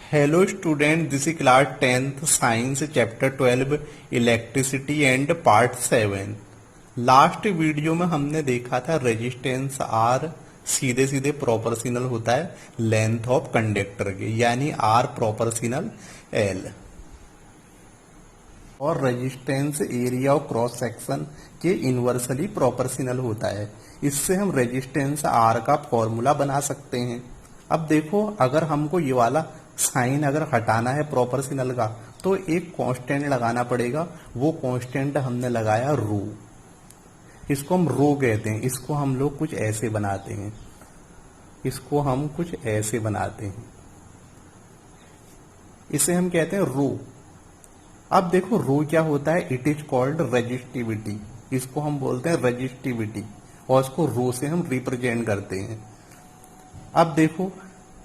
Hello student, this is class 10th Science chapter 12 Electricity and part 7। Last video में हमने देखा था resistance R सीधे सीधे प्रोपोर्शनल होता है लेंथ ऑफ कंडक्टर के, यानी R प्रोपोर्शनल L, और resistance area of cross section के इन्वर्सली प्रोपोर्शनल होता है। इससे हम रेजिस्टेंस R का फॉर्मूला बना सकते हैं। अब देखो, अगर हमको ये वाला साइन अगर हटाना है प्रोपोर्शनल का, तो एक कांस्टेंट लगाना पड़ेगा। वो कांस्टेंट हमने लगाया रो। इसको हम रो कहते हैं। इसको हम लोग कुछ ऐसे बनाते हैं, इसको हम कुछ ऐसे बनाते हैं, इसे हम कहते हैं रो। अब देखो रो क्या होता है, इट इज कॉल्ड रेजिस्टिविटी। इसको हम बोलते हैं रेजिस्टिविटी, और इसको रो से हम रिप्रेजेंट करते हैं। अब देखो,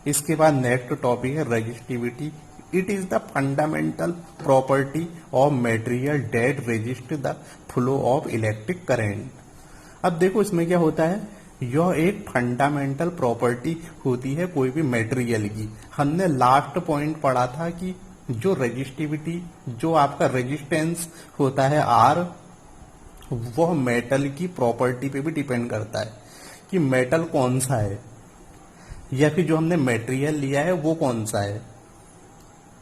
इसके बाद नेक्स्ट टॉपिक है resistivity. It is the fundamental property of material that resist the flow of electric current. अब देखो इसमें क्या होता है, यह एक फंडामेंटल प्रॉपर्टी होती है कोई भी मटेरियल की। हमने लास्ट पॉइंट पढ़ा था कि जो रेजिस्टिविटी, जो आपका रेजिस्टेंस होता है आर, वह मेटल की प्रॉपर्टी पे भी डिपेंड करता है कि मेटल कौन सा है, या फिर जो हमने मटेरियल लिया है वो कौन सा है।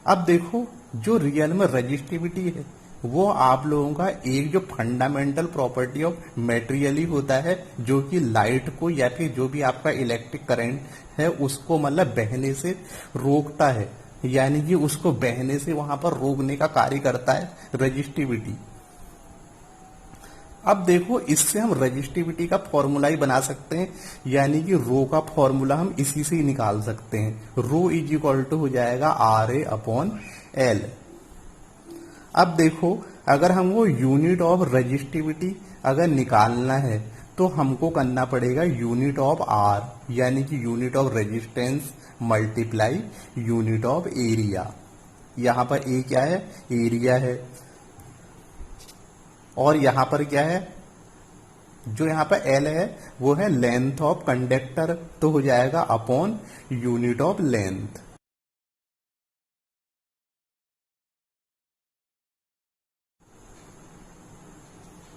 अब देखो, जो रियल में रेजिस्टिविटी है वो आप लोगों का एक जो फंडामेंटल प्रॉपर्टी ऑफ मटेरियल ही होता है, जो कि लाइट को या फिर जो भी आपका इलेक्ट्रिक करंट है उसको मतलब बहने से रोकता है, यानी कि उसको बहने से वहां पर रोकने का कार्य करता है रेजिस्टिविटी। अब देखो, इससे हम रेजिस्टिविटी का फॉर्मूला ही बना सकते हैं, यानी कि रो का फॉर्मूला हम इसी से ही निकाल सकते हैं। रो इज इक्वल टू हो जाएगा RA अपॉन L। अब देखो, अगर हमको यूनिट ऑफ रेजिस्टिविटी अगर निकालना है तो हमको करना पड़ेगा यूनिट ऑफ R, यानी कि unit of resistance multiply unit of area. यहां पर A क्या है, एरिया है, और यहां पर क्या है, जो यहां पर L है वो है लेंथ ऑफ कंडक्टर, तो हो जाएगा अपॉन यूनिट ऑफ लेंथ।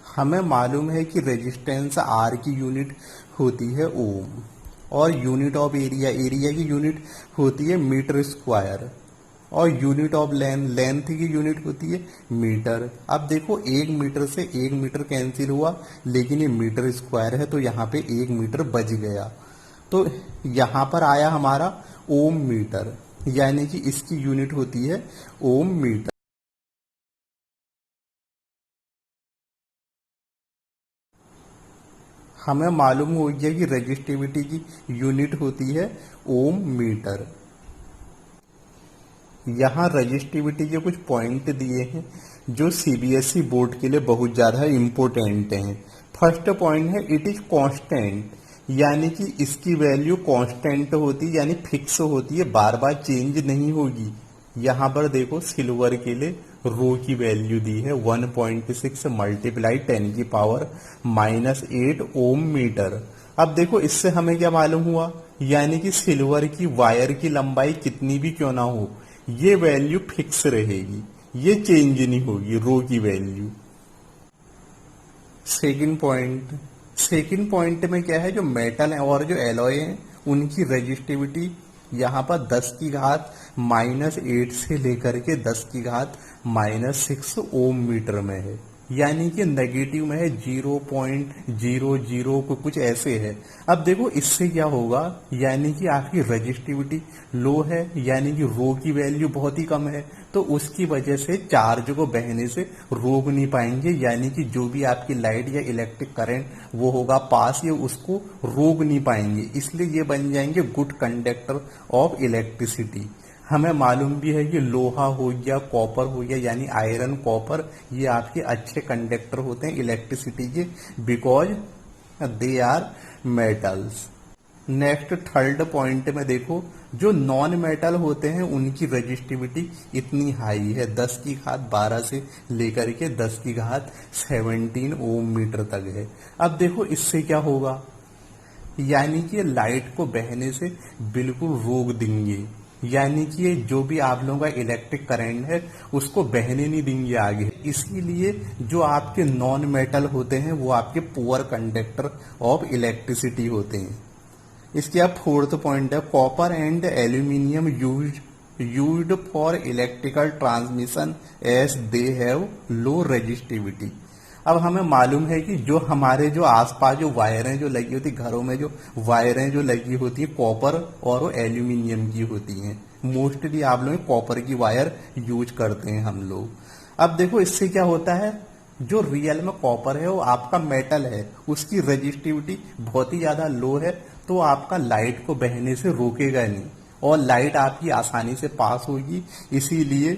हमें मालूम है कि रेजिस्टेंस R की यूनिट होती है ओम, और यूनिट ऑफ एरिया, एरिया की यूनिट होती है मीटर स्क्वायर, और यूनिट ऑफ लेंथ की यूनिट होती है मीटर। अब देखो, 1 मीटर से 1 मीटर कैंसिल हुआ, लेकिन ये मीटर स्क्वायर है तो यहाँ पे 1 मीटर बच गया, तो यहाँ पर आया हमारा ओम मीटर, यानी कि इसकी यूनिट होती है ओम मीटर। हमें मालूम हो गया कि रेजिस्टिविटी की यूनिट होती है ओम मीटर। यहाँ रजिस्टिविटी के कुछ पॉइंट दिए हैं जो सीबीएसई बोर्ड के लिए बहुत ज़्यादा इम्पोर्टेंट हैं। फर्स्ट पॉइंट है इट इज कांस्टेंट, यानी कि इसकी वैल्यू कांस्टेंट होती है, यानी फिक्स होती है, बार बार चेंज नहीं होगी। यहाँ पर देखो, सिल्वर के लिए रो की वैल्यू दी है 1.6 मल्टीप्लाई 10 की पावर -8 ओम मीटर। अब देखो, इससे हमें क्या मालूम हुआ, यानी कि सिल्वर की वायर की लंबाई कितनी भी क्यों ना हो, ये वैल्यू फिक्स रहेगी, ये चेंज नहीं होगी रो की वैल्यू। सेकंड पॉइंट में क्या है, जो मेटल है और जो एलॉय है उनकी रेजिस्टिविटी यहाँ पर 10 की घात -8 से लेकर के 10 की घात -6 ओम मीटर में है, यानी कि नेगेटिव में है 0.00 कुछ ऐसे है। अब देखो, इससे क्या होगा, यानी कि आपकी रेजिस्टिविटी लो है, यानी कि रो की वैल्यू बहुत ही कम है, तो उसकी वजह से चार्ज को बहने से रोक नहीं पाएंगे, यानी कि जो भी आपकी लाइट या इलेक्ट्रिक करंट वो होगा पास, ये उसको रोक नहीं पाएंगे, इसलिए ये बन जाएंगे गुड कंडक्टर ऑफ इलेक्ट्रिसिटी। हमें मालूम भी है कि लोहा हो गया, कॉपर हो गया, यानी आयरन, कॉपर, ये आपके अच्छे कंडक्टर होते हैं इलेक्ट्रिसिटी के, because they are metals. Next third point में देखो, जो नॉन मेटल होते हैं उनकी रेजिस्टिविटी इतनी हाई है, 10 की घात 12 से लेकर के 10 की घात 17 ओम मीटर तक है। अब देखो, इससे क्या होगा, यानी कि लाइट को बहने से बिल्कुल रोक देंगे, यानी कि ये जो भी आप लोगों का इलेक्ट्रिक करंट है उसको बहने नहीं देंगे आगे। इसीलिए जो आपके नॉन मेटल होते हैं वो आपके पुअर कंडक्टर ऑफ इलेक्ट्रिसिटी होते हैं। इसके अब फोर्थ पॉइंट है, copper and aluminium used for electrical transmission as they have low resistivity. अब हमें मालूम है कि जो हमारे जो आसपास जो वायरें जो लगी होती घरों में, जो वायरें जो लगी होती हैं कॉपर और वो एल्यूमिनियम की होती हैं। मोस्टली आप लोग कॉपर की वायर यूज करते हैं हम लोग। अब देखो इससे क्या होता है, जो रियल में कॉपर है वो आपका मेटल है, उसकी रेजिस्टिविटी बहुत ही ज्यादा लो है, तो आपका लाइट को बहने से रोकेगा नहीं और लाइट आपकी आसानी से पास होगी। इसीलिए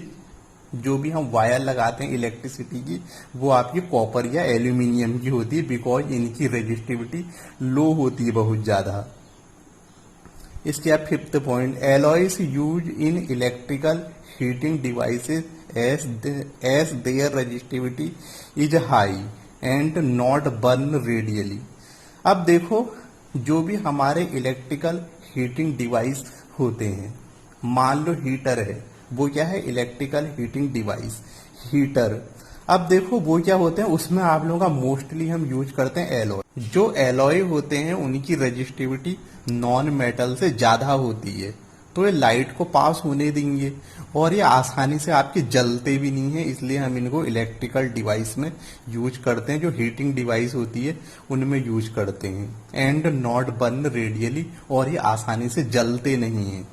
जो भी हम वायर लगाते हैं इलेक्ट्रिसिटी की वो आपकी कॉपर या एल्यूमिनियम की होती है, बिकॉज इनकी रेजिस्टिविटी लो होती है बहुत ज्यादा। इसके बाद fifth point, alloys use in electrical heating devices as their resistivity is high and not burn readily. अब देखो जो भी हमारे इलेक्ट्रिकल हीटिंग डिवाइस होते हैं, मान लो हीटर है, वो क्या है, इलेक्ट्रिकल हीटिंग डिवाइस, हीटर। अब देखो वो क्या होते हैं, उसमें आप लोगों का मोस्टली हम यूज करते हैं एलॉय। जो एलॉय होते हैं उनकी रेजिस्टिविटी नॉन मेटल से ज्यादा होती है, तो ये लाइट को पास होने देंगे और ये आसानी से आपके जलते भी नहीं है। इसलिए हम इनको इलेक्ट्रिकल डिवाइस में यूज करते हैं, जो हीटिंग डिवाइस होती है उनमें यूज करते हैं। एंड नॉट बर्न रेडियली, और ये आसानी से जलते नहीं है।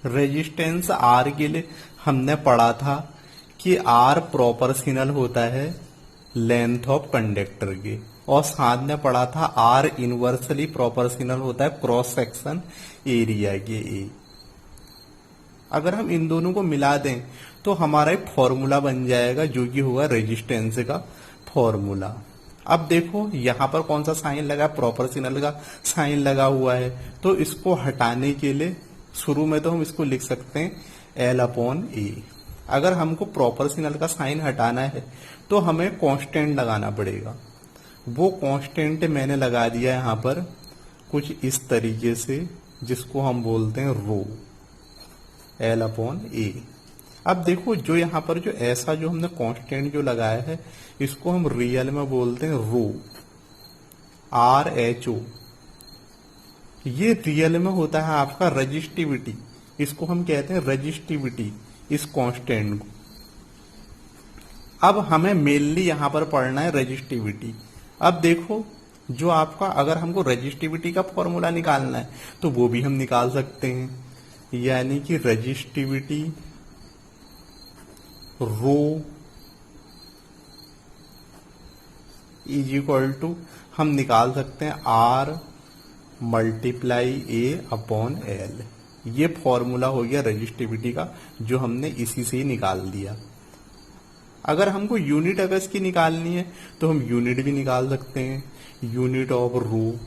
रेजिस्टेंस आर के लिए हमने पढ़ा था कि आर प्रोपोर्शनल होता है लेंथ ऑफ कंडक्टर के, और साथ में पढ़ा था आर इनवर्सली प्रोपोर्शनल होता है क्रॉस सेक्शन एरिया के ए। अगर हम इन दोनों को मिला दें तो हमारा एक फॉर्मूला बन जाएगा जो कि होगा रेजिस्टेंस का फॉर्मूला। अब देखो यहां पर कौन सा साइन लगा, प्रोपोर्शनल का साइन लगा हुआ है, तो इसको हटाने के लिए शुरू में तो हम इसको लिख सकते हैं एल अपॉन ए। अगर हमको प्रोपोर्शनल का साइन हटाना है तो हमें कांस्टेंट लगाना पड़ेगा। वो कांस्टेंट मैंने लगा दिया यहां पर कुछ इस तरीके से, जिसको हम बोलते हैं रो, एल अपॉन ए। अब देखो जो यहां पर जो ऐसा जो हमने कांस्टेंट जो लगाया है इसको हम रियल में बोलते हैं रो, आर एच ओ। ये रियल में होता है आपका रेजिस्टिविटी, इसको हम कहते हैं रेजिस्टिविटी, इस कांस्टेंट को। अब हमें मेनली यहां पर पढ़ना है रेजिस्टिविटी। अब देखो जो आपका, अगर हमको रेजिस्टिविटी का फॉर्मूला निकालना है तो वो भी हम निकाल सकते हैं, यानी कि resistivity rho is equal to हम निकाल सकते हैं R multiply A upon L. ये फॉर्मूला हो गया रेजिस्टिविटी का, जो हमने इसी से ही निकाल दिया। अगर हमको यूनिट अगर इसकी निकालनी है तो हम यूनिट भी निकाल सकते हैं, यूनिट ऑफ रो।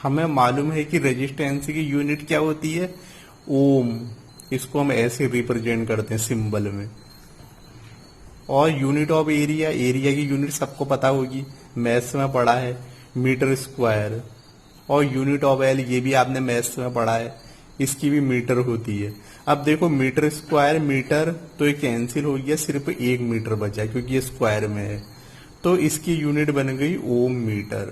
हमें मालूम है कि रेजिस्टेंस की यूनिट क्या होती है, ओम। इसको हम ऐसे रिप्रेजेंट करते हैं सिंबल में। और यूनिट ऑफ एरिया, एरिया की यूनिट सबको पता होगी, मैथ्स में पढ़ा है, मीटर स्क्वायर। और यूनिट ऑफ एल, ये भी आपने मैथ्स में पढ़ा है, इसकी भी मीटर होती है। अब देखो मीटर स्क्वायर मीटर तो ये कैंसिल हो गया, सिर्फ 1 मीटर बचा क्योंकि ये स्क्वायर में है, तो इसकी यूनिट बन गई ओम मीटर।